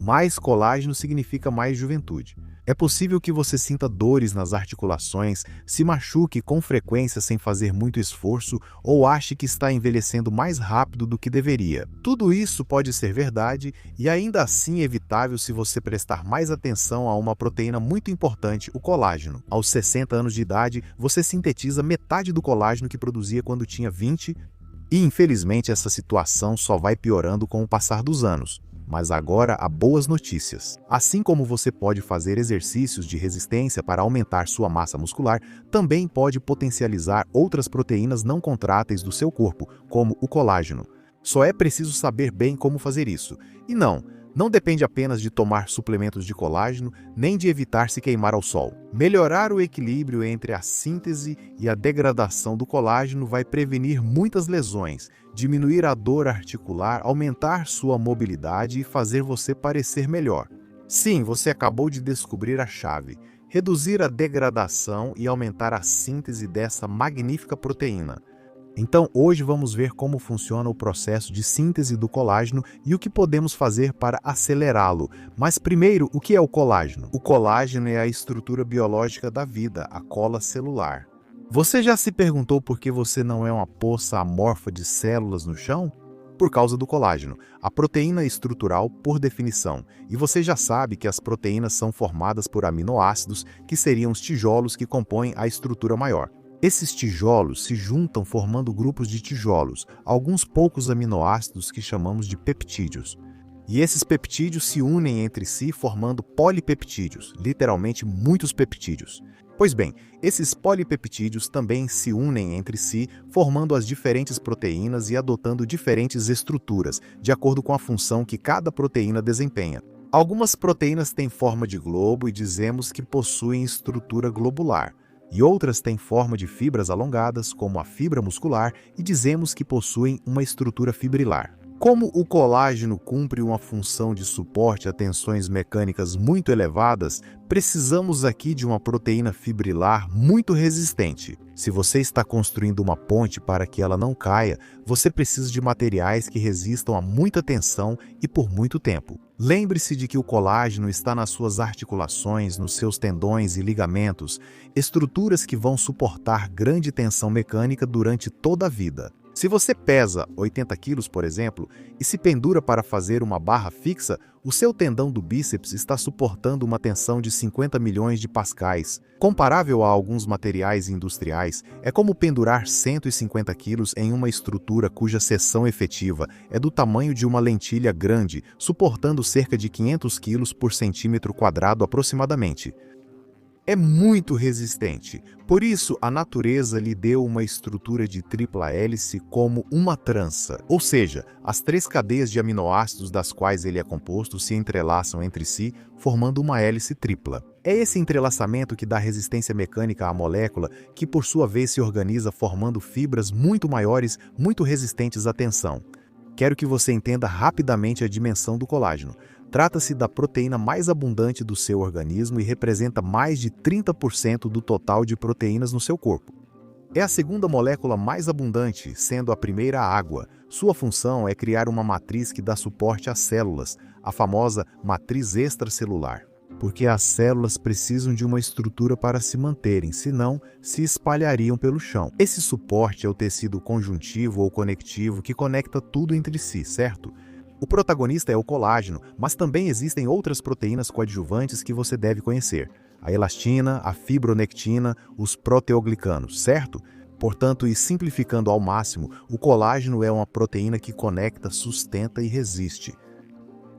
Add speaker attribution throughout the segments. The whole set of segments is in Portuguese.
Speaker 1: Mais colágeno significa mais juventude. É possível que você sinta dores nas articulações, se machuque com frequência sem fazer muito esforço ou ache que está envelhecendo mais rápido do que deveria. Tudo isso pode ser verdade e ainda assim evitável se você prestar mais atenção a uma proteína muito importante, o colágeno. Aos 60 anos de idade, você sintetiza metade do colágeno que produzia quando tinha 20, e infelizmente essa situação só vai piorando com o passar dos anos. Mas agora há boas notícias. Assim como você pode fazer exercícios de resistência para aumentar sua massa muscular, também pode potencializar outras proteínas não contráteis do seu corpo, como o colágeno. Só é preciso saber bem como fazer isso. E não depende apenas de tomar suplementos de colágeno, nem de evitar se queimar ao sol. Melhorar o equilíbrio entre a síntese e a degradação do colágeno vai prevenir muitas lesões, diminuir a dor articular, aumentar sua mobilidade e fazer você parecer melhor. Sim, você acabou de descobrir a chave: reduzir a degradação e aumentar a síntese dessa magnífica proteína. Então, hoje vamos ver como funciona o processo de síntese do colágeno e o que podemos fazer para acelerá-lo. Mas primeiro, o que é o colágeno? O colágeno é a estrutura biológica da vida, a cola celular. Você já se perguntou por que você não é uma poça amorfa de células no chão? Por causa do colágeno, a proteína estrutural por definição. E você já sabe que as proteínas são formadas por aminoácidos, que seriam os tijolos que compõem a estrutura maior. Esses tijolos se juntam formando grupos de tijolos, alguns poucos aminoácidos que chamamos de peptídeos. E esses peptídeos se unem entre si formando polipeptídeos, literalmente muitos peptídeos. Pois bem, esses polipeptídeos também se unem entre si, formando as diferentes proteínas e adotando diferentes estruturas, de acordo com a função que cada proteína desempenha. Algumas proteínas têm forma de globo e dizemos que possuem estrutura globular. E outras têm forma de fibras alongadas, como a fibra muscular, e dizemos que possuem uma estrutura fibrilar. Como o colágeno cumpre uma função de suporte a tensões mecânicas muito elevadas, precisamos aqui de uma proteína fibrilar muito resistente. Se você está construindo uma ponte para que ela não caia, você precisa de materiais que resistam a muita tensão e por muito tempo. Lembre-se de que o colágeno está nas suas articulações, nos seus tendões e ligamentos, estruturas que vão suportar grande tensão mecânica durante toda a vida. Se você pesa 80 quilos, por exemplo, e se pendura para fazer uma barra fixa, o seu tendão do bíceps está suportando uma tensão de 50 milhões de pascais. Comparável a alguns materiais industriais, é como pendurar 150 quilos em uma estrutura cuja seção efetiva é do tamanho de uma lentilha grande, suportando cerca de 500 quilos por centímetro quadrado aproximadamente. É muito resistente, por isso a natureza lhe deu uma estrutura de tripla hélice como uma trança, ou seja, as 3 cadeias de aminoácidos das quais ele é composto se entrelaçam entre si, formando uma hélice tripla. É esse entrelaçamento que dá resistência mecânica à molécula, que por sua vez se organiza formando fibras muito maiores, muito resistentes à tensão. Quero que você entenda rapidamente a dimensão do colágeno. Trata-se da proteína mais abundante do seu organismo e representa mais de 30% do total de proteínas no seu corpo. É a segunda molécula mais abundante, sendo a primeira a água. Sua função é criar uma matriz que dá suporte às células, a famosa matriz extracelular. Porque as células precisam de uma estrutura para se manterem, senão se espalhariam pelo chão. Esse suporte é o tecido conjuntivo ou conectivo que conecta tudo entre si, certo? O protagonista é o colágeno, mas também existem outras proteínas coadjuvantes que você deve conhecer. A elastina, a fibronectina, os proteoglicanos, certo? Portanto, e simplificando ao máximo, o colágeno é uma proteína que conecta, sustenta e resiste.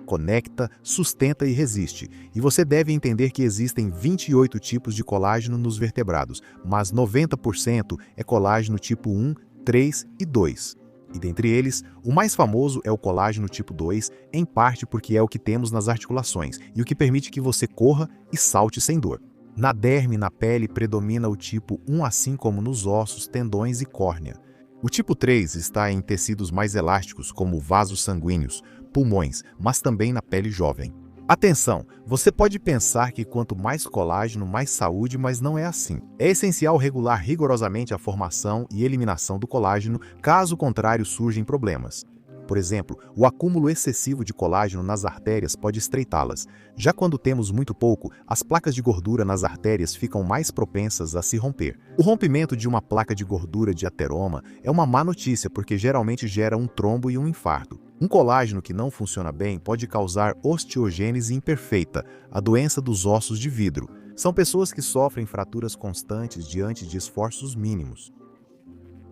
Speaker 1: Conecta, sustenta e resiste. E você deve entender que existem 28 tipos de colágeno nos vertebrados, mas 90% é colágeno tipo 1, 3 e 2. E dentre eles, o mais famoso é o colágeno tipo 2, em parte porque é o que temos nas articulações e o que permite que você corra e salte sem dor. Na derme e na pele predomina o tipo 1, assim como nos ossos, tendões e córnea. O tipo 3 está em tecidos mais elásticos, como vasos sanguíneos, pulmões, mas também na pele jovem. Atenção, você pode pensar que quanto mais colágeno, mais saúde, mas não é assim. É essencial regular rigorosamente a formação e eliminação do colágeno, caso contrário surgem problemas. Por exemplo, o acúmulo excessivo de colágeno nas artérias pode estreitá-las. Já quando temos muito pouco, as placas de gordura nas artérias ficam mais propensas a se romper. O rompimento de uma placa de gordura de ateroma é uma má notícia porque geralmente gera um trombo e um infarto. Um colágeno que não funciona bem pode causar osteogênese imperfeita, a doença dos ossos de vidro. São pessoas que sofrem fraturas constantes diante de esforços mínimos.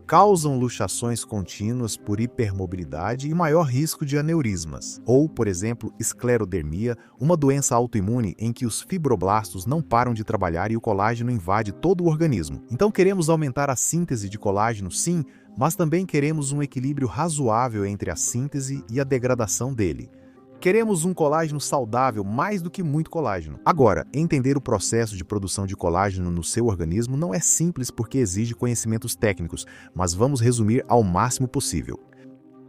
Speaker 1: Causam luxações contínuas por hipermobilidade e maior risco de aneurismas, ou, por exemplo, esclerodermia, uma doença autoimune em que os fibroblastos não param de trabalhar e o colágeno invade todo o organismo. Então queremos aumentar a síntese de colágeno, sim, mas também queremos um equilíbrio razoável entre a síntese e a degradação dele. Queremos um colágeno saudável mais do que muito colágeno. Agora, entender o processo de produção de colágeno no seu organismo não é simples porque exige conhecimentos técnicos, mas vamos resumir ao máximo possível.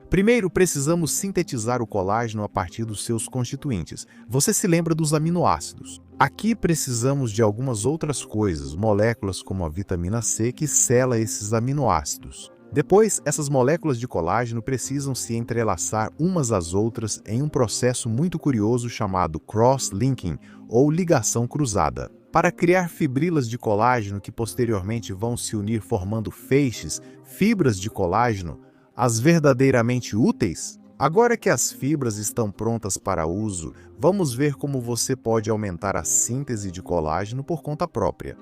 Speaker 1: Primeiro, precisamos sintetizar o colágeno a partir dos seus constituintes. Você se lembra dos aminoácidos. Aqui precisamos de algumas outras coisas, moléculas como a vitamina C que sela esses aminoácidos. Depois, essas moléculas de colágeno precisam se entrelaçar umas às outras em um processo muito curioso chamado cross-linking, ou ligação cruzada, para criar fibrilas de colágeno que posteriormente vão se unir formando feixes, fibras de colágeno, as verdadeiramente úteis. Agora que as fibras estão prontas para uso, vamos ver como você pode aumentar a síntese de colágeno por conta própria.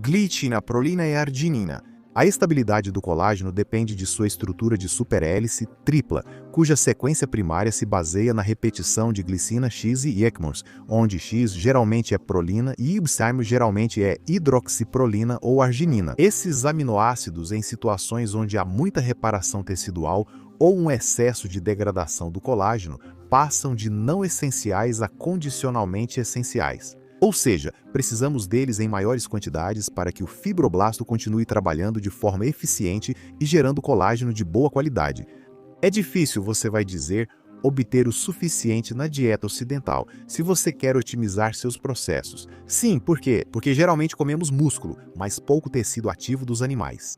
Speaker 1: Glitina, prolina e arginina. A estabilidade do colágeno depende de sua estrutura de superhélice tripla, cuja sequência primária se baseia na repetição de glicina X e Ekmans, onde X geralmente é prolina e Y geralmente é hidroxiprolina ou arginina. Esses aminoácidos, em situações onde há muita reparação tecidual ou um excesso de degradação do colágeno, passam de não essenciais a condicionalmente essenciais. Ou seja, precisamos deles em maiores quantidades para que o fibroblasto continue trabalhando de forma eficiente e gerando colágeno de boa qualidade. É difícil, você vai dizer, obter o suficiente na dieta ocidental, se você quer otimizar seus processos. Sim, por quê? Porque geralmente comemos músculo, mas pouco tecido ativo dos animais.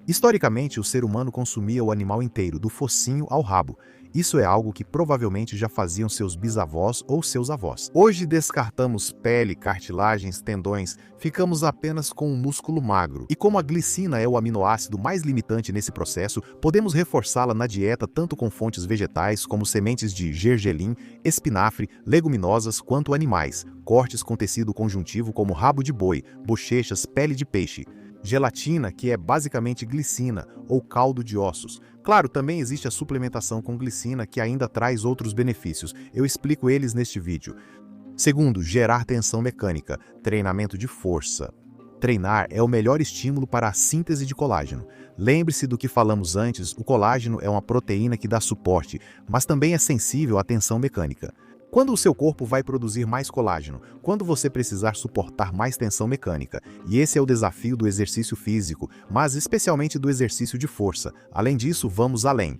Speaker 1: Historicamente, o ser humano consumia o animal inteiro, do focinho ao rabo. Isso é algo que provavelmente já faziam seus bisavós ou seus avós. Hoje descartamos pele, cartilagens, tendões, ficamos apenas com um músculo magro. E como a glicina é o aminoácido mais limitante nesse processo, podemos reforçá-la na dieta tanto com fontes vegetais como sementes de gergelim, espinafre, leguminosas quanto animais, cortes com tecido conjuntivo como rabo de boi, bochechas, pele de peixe. Gelatina, que é basicamente glicina, ou caldo de ossos. Claro, também existe a suplementação com glicina, que ainda traz outros benefícios. Eu explico eles neste vídeo. Segundo, gerar tensão mecânica, treinamento de força. Treinar é o melhor estímulo para a síntese de colágeno. Lembre-se do que falamos antes, o colágeno é uma proteína que dá suporte, mas também é sensível à tensão mecânica. Quando o seu corpo vai produzir mais colágeno? Quando você precisar suportar mais tensão mecânica. E esse é o desafio do exercício físico, mas especialmente do exercício de força. Além disso, vamos além.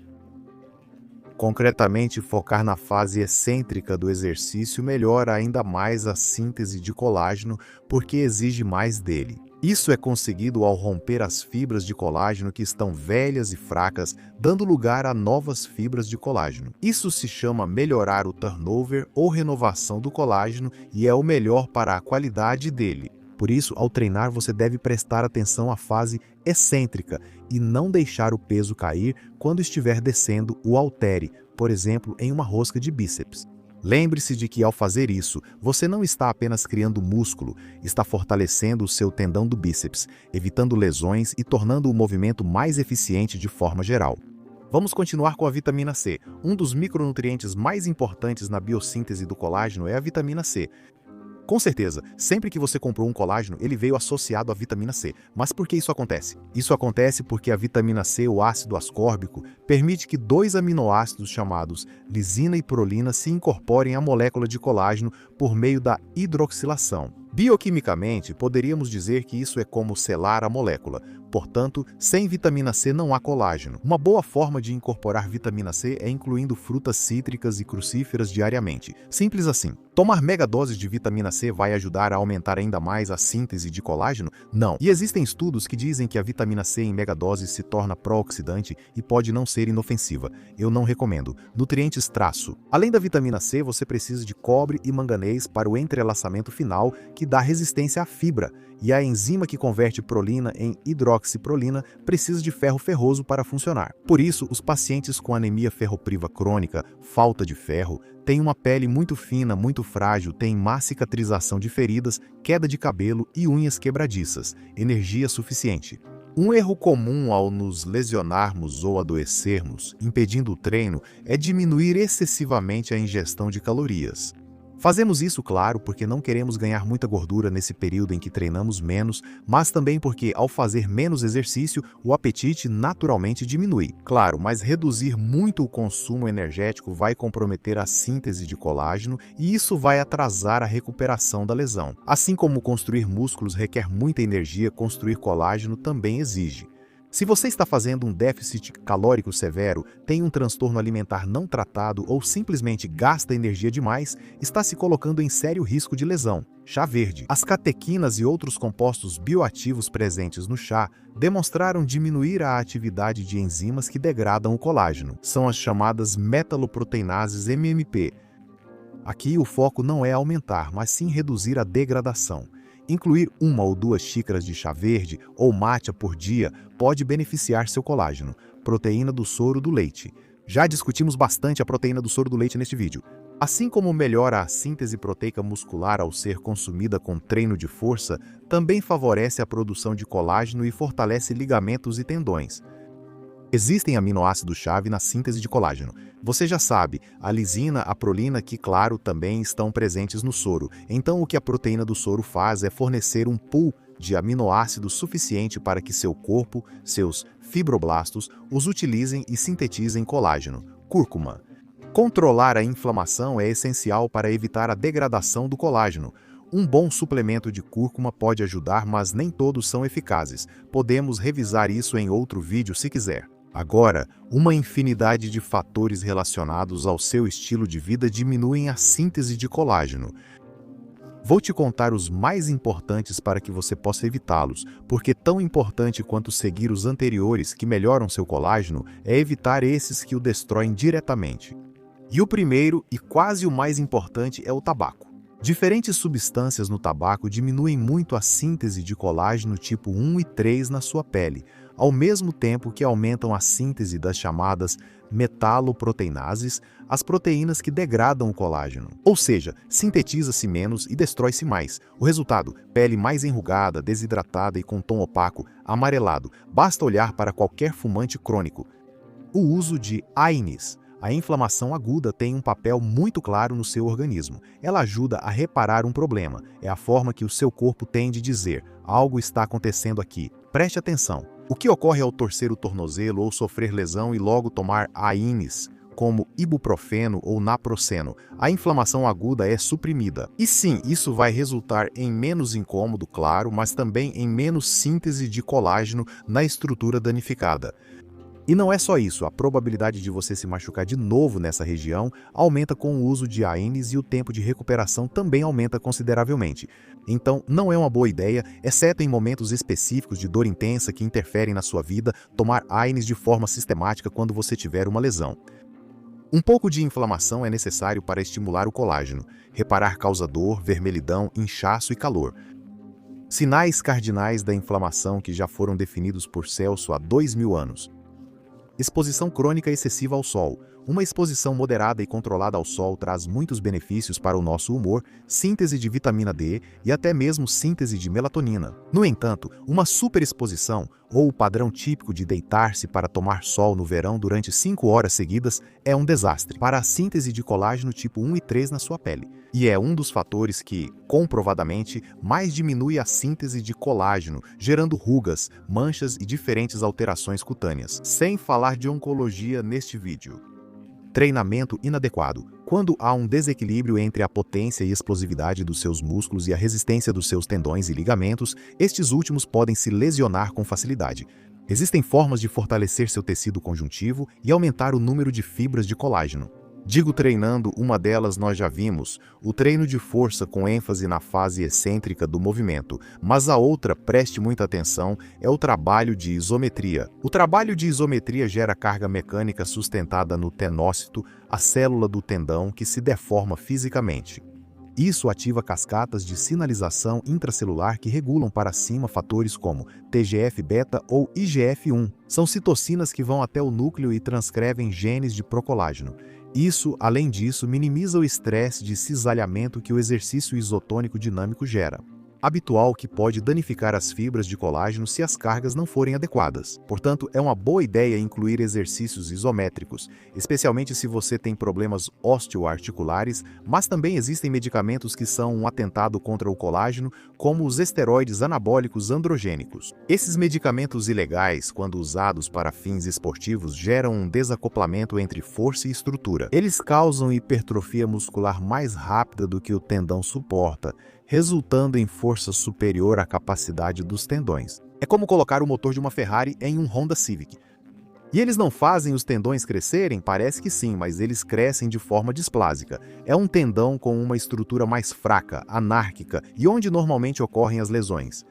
Speaker 1: Concretamente, focar na fase excêntrica do exercício melhora ainda mais a síntese de colágeno, porque exige mais dele. Isso é conseguido ao romper as fibras de colágeno que estão velhas e fracas, dando lugar a novas fibras de colágeno. Isso se chama melhorar o turnover ou renovação do colágeno e é o melhor para a qualidade dele. Por isso, ao treinar, você deve prestar atenção à fase excêntrica e não deixar o peso cair quando estiver descendo o haltere, por exemplo, em uma rosca de bíceps. Lembre-se de que, ao fazer isso, você não está apenas criando músculo, está fortalecendo o seu tendão do bíceps, evitando lesões e tornando o movimento mais eficiente de forma geral. Vamos continuar com a vitamina C. Um dos micronutrientes mais importantes na biossíntese do colágeno é a vitamina C. Com certeza, sempre que você comprou um colágeno, ele veio associado à vitamina C. Mas por que isso acontece? Isso acontece porque a vitamina C, o ácido ascórbico, permite que dois aminoácidos chamados lisina e prolina se incorporem à molécula de colágeno por meio da hidroxilação. Bioquimicamente, poderíamos dizer que isso é como selar a molécula. Portanto, sem vitamina C não há colágeno. Uma boa forma de incorporar vitamina C é incluindo frutas cítricas e crucíferas diariamente. Simples assim. Tomar megadoses de vitamina C vai ajudar a aumentar ainda mais a síntese de colágeno? Não. E existem estudos que dizem que a vitamina C em megadoses se torna pró-oxidante e pode não ser inofensiva. Eu não recomendo. Nutrientes traço. Além da vitamina C, você precisa de cobre e manganês para o entrelaçamento final, que dá resistência à fibra. E a enzima que converte prolina em hidroxiprolina precisa de ferro ferroso para funcionar. Por isso, os pacientes com anemia ferropriva crônica, falta de ferro, têm uma pele muito fina, muito frágil, têm má cicatrização de feridas, queda de cabelo e unhas quebradiças, energia suficiente. Um erro comum ao nos lesionarmos ou adoecermos, impedindo o treino, é diminuir excessivamente a ingestão de calorias. Fazemos isso, claro, porque não queremos ganhar muita gordura nesse período em que treinamos menos, mas também porque, ao fazer menos exercício, o apetite naturalmente diminui. Claro, mas reduzir muito o consumo energético vai comprometer a síntese de colágeno e isso vai atrasar a recuperação da lesão. Assim como construir músculos requer muita energia, construir colágeno também exige. Se você está fazendo um déficit calórico severo, tem um transtorno alimentar não tratado ou simplesmente gasta energia demais, está se colocando em sério risco de lesão. Chá verde. As catequinas e outros compostos bioativos presentes no chá demonstraram diminuir a atividade de enzimas que degradam o colágeno. São as chamadas metaloproteinases MMP. Aqui o foco não é aumentar, mas sim reduzir a degradação. Incluir 1 ou 2 xícaras de chá verde ou matcha por dia pode beneficiar seu colágeno. Proteína do soro do leite. Já discutimos bastante a proteína do soro do leite neste vídeo. Assim como melhora a síntese proteica muscular ao ser consumida com treino de força, também favorece a produção de colágeno e fortalece ligamentos e tendões. Existem aminoácidos-chave na síntese de colágeno. Você já sabe, a lisina, a prolina, que claro, também estão presentes no soro. Então o que a proteína do soro faz é fornecer um pool de aminoácidos suficiente para que seu corpo, seus fibroblastos, os utilizem e sintetizem colágeno. Cúrcuma. Controlar a inflamação é essencial para evitar a degradação do colágeno. Um bom suplemento de cúrcuma pode ajudar, mas nem todos são eficazes. Podemos revisar isso em outro vídeo se quiser. Agora, uma infinidade de fatores relacionados ao seu estilo de vida diminuem a síntese de colágeno. Vou te contar os mais importantes para que você possa evitá-los, porque tão importante quanto seguir os anteriores que melhoram seu colágeno é evitar esses que o destroem diretamente. E o primeiro e quase o mais importante é o tabaco. Diferentes substâncias no tabaco diminuem muito a síntese de colágeno tipo 1 e 3 na sua pele, ao mesmo tempo que aumentam a síntese das chamadas metaloproteinases, as proteínas que degradam o colágeno. Ou seja, sintetiza-se menos e destrói-se mais. O resultado, pele mais enrugada, desidratada e com tom opaco, amarelado. Basta olhar para qualquer fumante crônico. O uso de AINES. A inflamação aguda tem um papel muito claro no seu organismo. Ela ajuda a reparar um problema. É a forma que o seu corpo tem de dizer: algo está acontecendo aqui. Preste atenção. O que ocorre ao torcer o tornozelo ou sofrer lesão e logo tomar AINES, como ibuprofeno ou naproxeno? A inflamação aguda é suprimida. E sim, isso vai resultar em menos incômodo, claro, mas também em menos síntese de colágeno na estrutura danificada. E não é só isso, a probabilidade de você se machucar de novo nessa região aumenta com o uso de AINES e o tempo de recuperação também aumenta consideravelmente. Então, não é uma boa ideia, exceto em momentos específicos de dor intensa que interferem na sua vida, tomar AINES de forma sistemática quando você tiver uma lesão. Um pouco de inflamação é necessário para estimular o colágeno, reparar causa dor, vermelhidão, inchaço e calor. Sinais cardinais da inflamação que já foram definidos por Celso há 2000 anos. Exposição crônica excessiva ao sol. Uma exposição moderada e controlada ao sol traz muitos benefícios para o nosso humor, síntese de vitamina D e até mesmo síntese de melatonina. No entanto, uma superexposição, ou o padrão típico de deitar-se para tomar sol no verão durante 5 horas seguidas, é um desastre para a síntese de colágeno tipo 1 e 3 na sua pele. E é um dos fatores que, comprovadamente, mais diminui a síntese de colágeno, gerando rugas, manchas e diferentes alterações cutâneas. Sem falar de oncologia neste vídeo. Treinamento inadequado. Quando há um desequilíbrio entre a potência e explosividade dos seus músculos e a resistência dos seus tendões e ligamentos, estes últimos podem se lesionar com facilidade. Existem formas de fortalecer seu tecido conjuntivo e aumentar o número de fibras de colágeno. Digo treinando, uma delas nós já vimos, o treino de força com ênfase na fase excêntrica do movimento, mas a outra, preste muita atenção, é o trabalho de isometria. O trabalho de isometria gera carga mecânica sustentada no tenócito, a célula do tendão que se deforma fisicamente. Isso ativa cascatas de sinalização intracelular que regulam para cima fatores como TGF-beta ou IGF-1. São citocinas que vão até o núcleo e transcrevem genes de procolágeno. Isso, além disso, minimiza o estresse de cisalhamento que o exercício isotônico dinâmico gera. Habitual que pode danificar as fibras de colágeno se as cargas não forem adequadas. Portanto, é uma boa ideia incluir exercícios isométricos, especialmente se você tem problemas osteoarticulares, mas também existem medicamentos que são um atentado contra o colágeno, como os esteroides anabólicos androgênicos. Esses medicamentos ilegais, quando usados para fins esportivos, geram um desacoplamento entre força e estrutura. Eles causam hipertrofia muscular mais rápida do que o tendão suporta, resultando em força superior à capacidade dos tendões. É como colocar o motor de uma Ferrari em um Honda Civic. E eles não fazem os tendões crescerem? Parece que sim, mas eles crescem de forma displásica. É um tendão com uma estrutura mais fraca, anárquica, e onde normalmente ocorrem as lesões.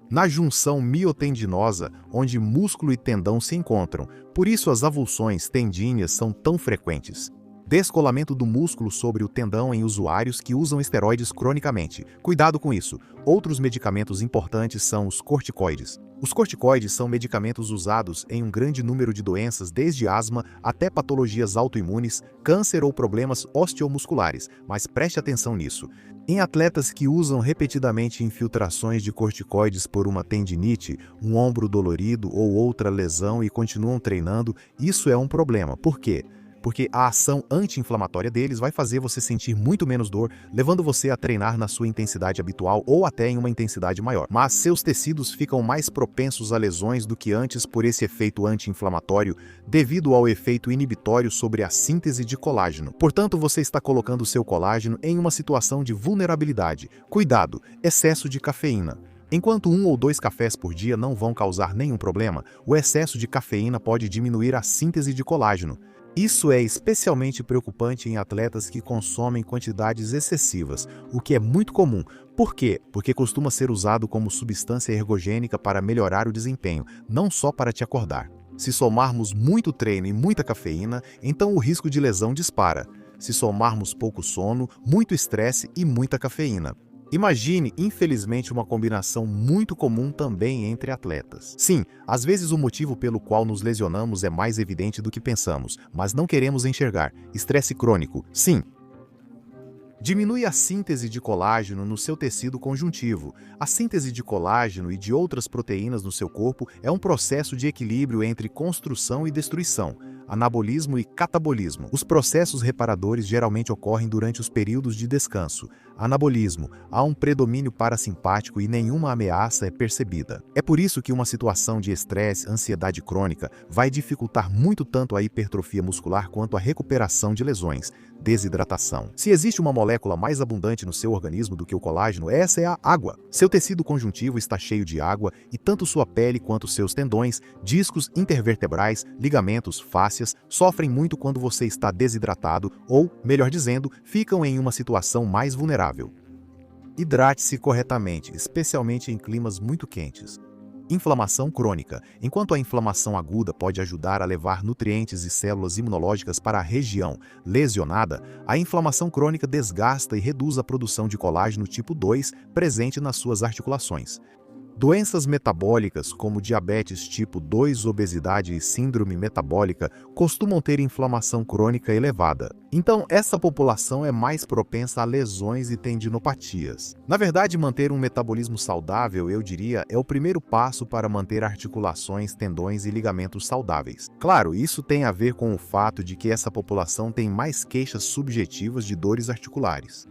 Speaker 1: Na junção miotendinosa, onde músculo e tendão se encontram. Por isso as avulsões tendíneas são tão frequentes. Descolamento do músculo sobre o tendão em usuários que usam esteroides cronicamente. Cuidado com isso. Outros medicamentos importantes são os corticoides. Os corticoides são medicamentos usados em um grande número de doenças, desde asma até patologias autoimunes, câncer ou problemas osteomusculares, mas preste atenção nisso. Em atletas que usam repetidamente infiltrações de corticoides por uma tendinite, um ombro dolorido ou outra lesão e continuam treinando, isso é um problema. Por quê? Porque a ação anti-inflamatória deles vai fazer você sentir muito menos dor, levando você a treinar na sua intensidade habitual ou até em uma intensidade maior. Mas seus tecidos ficam mais propensos a lesões do que antes por esse efeito anti-inflamatório, devido ao efeito inibitório sobre a síntese de colágeno. Portanto, você está colocando seu colágeno em uma situação de vulnerabilidade. Cuidado, excesso de cafeína. Enquanto 1 ou 2 cafés por dia não vão causar nenhum problema, o excesso de cafeína pode diminuir a síntese de colágeno. Isso é especialmente preocupante em atletas que consomem quantidades excessivas, o que é muito comum. Por quê? Porque costuma ser usado como substância ergogênica para melhorar o desempenho, não só para te acordar. Se somarmos muito treino e muita cafeína, então o risco de lesão dispara. Se somarmos pouco sono, muito estresse e muita cafeína. Imagine, infelizmente, uma combinação muito comum também entre atletas. Sim, às vezes o motivo pelo qual nos lesionamos é mais evidente do que pensamos, mas não queremos enxergar. Estresse crônico. Sim. Diminui a síntese de colágeno no seu tecido conjuntivo. A síntese de colágeno e de outras proteínas no seu corpo é um processo de equilíbrio entre construção e destruição, anabolismo e catabolismo. Os processos reparadores geralmente ocorrem durante os períodos de descanso. Anabolismo, há um predomínio parasimpático e nenhuma ameaça é percebida. É por isso que uma situação de estresse, ansiedade crônica, vai dificultar muito tanto a hipertrofia muscular quanto a recuperação de lesões. Desidratação. Se existe uma molécula mais abundante no seu organismo do que o colágeno, essa é a água. Seu tecido conjuntivo está cheio de água e tanto sua pele quanto seus tendões, discos intervertebrais, ligamentos, fáscias, sofrem muito quando você está desidratado ou, melhor dizendo, ficam em uma situação mais vulnerável. Hidrate-se corretamente, especialmente em climas muito quentes. Inflamação crônica. Enquanto a inflamação aguda pode ajudar a levar nutrientes e células imunológicas para a região lesionada, a inflamação crônica desgasta e reduz a produção de colágeno tipo 2 presente nas suas articulações. Doenças metabólicas, como diabetes tipo 2, obesidade e síndrome metabólica, costumam ter inflamação crônica elevada. Então, essa população é mais propensa a lesões e tendinopatias. Na verdade, manter um metabolismo saudável, eu diria, é o primeiro passo para manter articulações, tendões e ligamentos saudáveis. Claro, isso tem a ver com o fato de que essa população tem mais queixas subjetivas de dores articulares.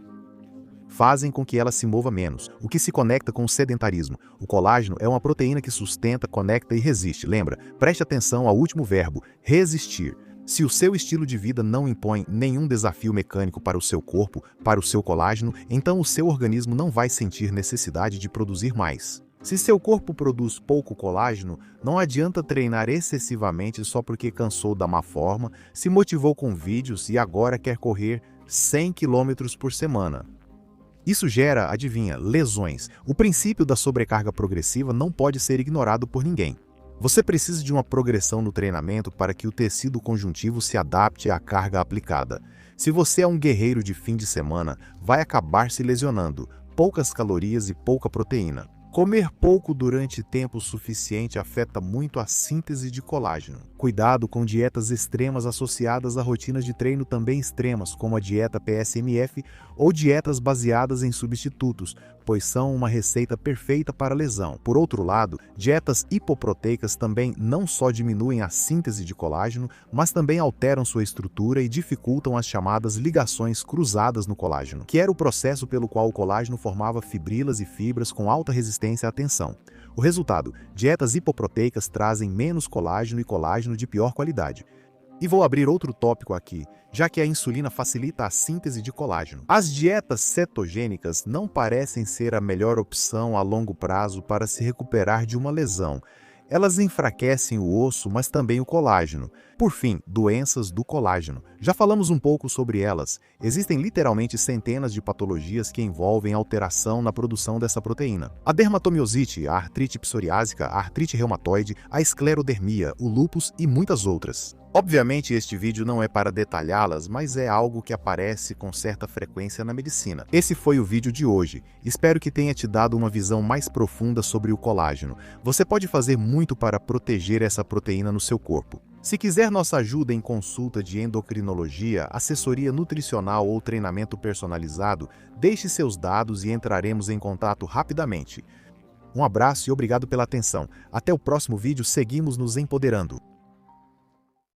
Speaker 1: Fazem com que ela se mova menos, o que se conecta com o sedentarismo. O colágeno é uma proteína que sustenta, conecta e resiste. Lembra? Preste atenção ao último verbo, resistir. Se o seu estilo de vida não impõe nenhum desafio mecânico para o seu corpo, para o seu colágeno, então o seu organismo não vai sentir necessidade de produzir mais. Se seu corpo produz pouco colágeno, não adianta treinar excessivamente só porque cansou da má forma, se motivou com vídeos e agora quer correr 100 km por semana. Isso gera, adivinha, lesões. O princípio da sobrecarga progressiva não pode ser ignorado por ninguém. Você precisa de uma progressão no treinamento para que o tecido conjuntivo se adapte à carga aplicada. Se você é um guerreiro de fim de semana, vai acabar se lesionando. Poucas calorias e pouca proteína. Comer pouco durante tempo suficiente afeta muito a síntese de colágeno. Cuidado com dietas extremas associadas a rotinas de treino também extremas, como a dieta PSMF ou dietas baseadas em substitutos, pois são uma receita perfeita para lesão. Por outro lado, dietas hipoproteicas também não só diminuem a síntese de colágeno, mas também alteram sua estrutura e dificultam as chamadas ligações cruzadas no colágeno, que era o processo pelo qual o colágeno formava fibrilas e fibras com alta resistência à tensão. O resultado, dietas hipoproteicas trazem menos colágeno e colágeno de pior qualidade. E vou abrir outro tópico aqui, já que a insulina facilita a síntese de colágeno. As dietas cetogênicas não parecem ser a melhor opção a longo prazo para se recuperar de uma lesão. Elas enfraquecem o osso, mas também o colágeno. Por fim, doenças do colágeno. Já falamos um pouco sobre elas. Existem literalmente centenas de patologias que envolvem alteração na produção dessa proteína. A dermatomiosite, a artrite psoriásica, a artrite reumatoide, a esclerodermia, o lúpus e muitas outras. Obviamente, este vídeo não é para detalhá-las, mas é algo que aparece com certa frequência na medicina. Esse foi o vídeo de hoje. Espero que tenha te dado uma visão mais profunda sobre o colágeno. Você pode fazer muito para proteger essa proteína no seu corpo. Se quiser nossa ajuda em consulta de endocrinologia, assessoria nutricional ou treinamento personalizado, deixe seus dados e entraremos em contato rapidamente. Um abraço e obrigado pela atenção. Até o próximo vídeo, seguimos nos empoderando.